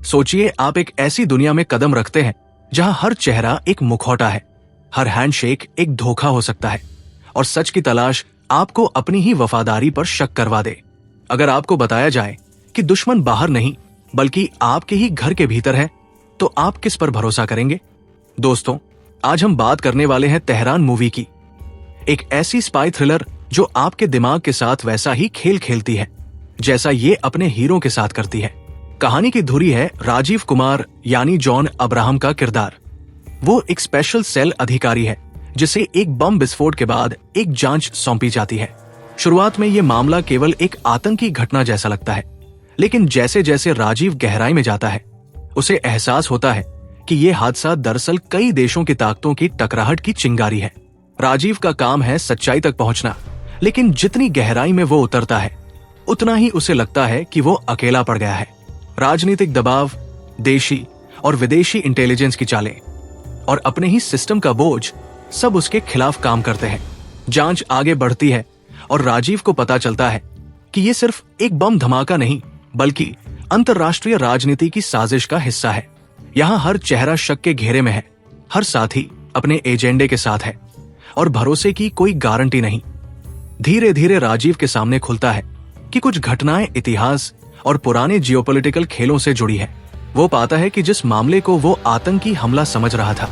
सोचिए, आप एक ऐसी दुनिया में कदम रखते हैं जहां हर चेहरा एक मुखौटा है, हर हैंडशेक एक धोखा हो सकता है और सच की तलाश आपको अपनी ही वफादारी पर शक करवा दे। अगर आपको बताया जाए कि दुश्मन बाहर नहीं बल्कि आपके ही घर के भीतर है, तो आप किस पर भरोसा करेंगे? दोस्तों, आज हम बात करने वाले हैं तेहरान मूवी की, एक ऐसी स्पाई थ्रिलर जो आपके दिमाग के साथ वैसा ही खेल खेलती है जैसा ये अपने हीरो के साथ करती है। कहानी की धुरी है राजीव कुमार यानी जॉन अब्राहम का किरदार। वो एक स्पेशल सेल अधिकारी है जिसे एक बम विस्फोट के बाद एक जांच सौंपी जाती है। शुरुआत में ये मामला केवल एक आतंकी घटना जैसा लगता है, लेकिन जैसे जैसे राजीव गहराई में जाता है उसे एहसास होता है कि ये हादसा दरअसल कई देशों की ताकतों की टकराहट की चिंगारी है। राजीव का काम है सच्चाई तक पहुंचना, लेकिन जितनी गहराई में वो उतरता है उतना ही उसे लगता है कि वो अकेला पड़ गया है। राजनीतिक दबाव, देशी और विदेशी इंटेलिजेंस की चालें और अपने ही सिस्टम का बोझ सब उसके खिलाफ काम करते हैं। जांच आगे बढ़ती है और राजीव को पता चलता है कि ये सिर्फ एक बम धमाका नहीं बल्कि अंतर्राष्ट्रीय राजनीति की साजिश का हिस्सा है। यहाँ हर चेहरा शक के घेरे में है, हर साथी अपने एजेंडे के साथ है और भरोसे की कोई गारंटी नहीं। धीरे धीरे राजीव के सामने खुलता है कि कुछ घटनाएं इतिहास और पुराने जियोपॉलिटिकल खेलों से जुड़ी है। वो पाता है कि जिस मामले को वो आतंकी हमला समझ रहा था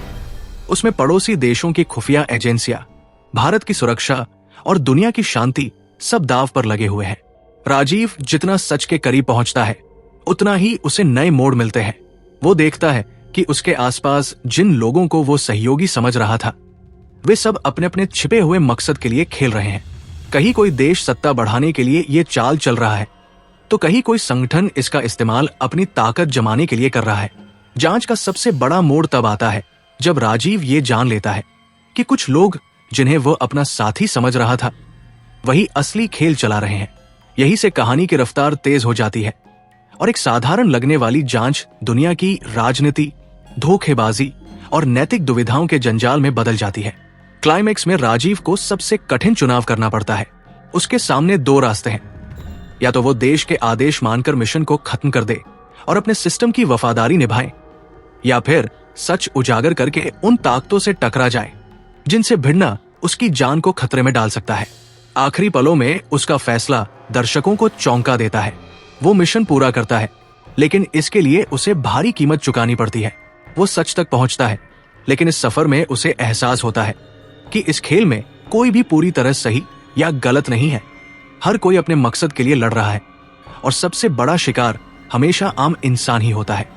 उसमें पड़ोसी देशों की खुफिया एजेंसियां, भारत की सुरक्षा और दुनिया की शांति सब दांव पर लगे हुए हैं। राजीव जितना सच के करीब पहुंचता है उतना ही उसे नए मोड़ मिलते हैं। वो देखता है कि उसके आसपास जिन लोगों को वो सहयोगी समझ रहा था वे सब अपने अपने छिपे हुए मकसद के लिए खेल रहे हैं। कहीं कोई देश सत्ता बढ़ाने के लिए ये चाल चल रहा है तो कहीं कोई संगठन इसका इस्तेमाल अपनी ताकत जमाने के लिए कर रहा है। जांच का सबसे बड़ा मोड़ तब आता है जब राजीव ये जान लेता है कि कुछ लोग जिन्हें वो अपना साथी समझ रहा था वही असली खेल चला रहे हैं। यही से कहानी की रफ्तार तेज हो जाती है और एक साधारण लगने वाली जांच दुनिया की राजनीति, धोखेबाजी और नैतिक दुविधाओं के जंजाल में बदल जाती है। क्लाइमेक्स में राजीव को सबसे कठिन चुनाव करना पड़ता है। उसके सामने दो रास्ते हैं, या तो वो देश के आदेश मानकर मिशन को खत्म कर दे और अपने सिस्टम की वफादारी निभाए, या फिर सच उजागर करके उन ताकतों से टकरा जाए जिनसे भिड़ना उसकी जान को खतरे में डाल सकता है। आखिरी पलों में उसका फैसला दर्शकों को चौंका देता है। वो मिशन पूरा करता है, लेकिन इसके लिए उसे भारी कीमत चुकानी पड़ती है। वो सच तक पहुंचता है, लेकिन इस सफर में उसे एहसास होता है कि इस खेल में कोई भी पूरी तरह सही या गलत नहीं है। हर कोई अपने मकसद के लिए लड़ रहा है और सबसे बड़ा शिकार हमेशा आम इंसान ही होता है।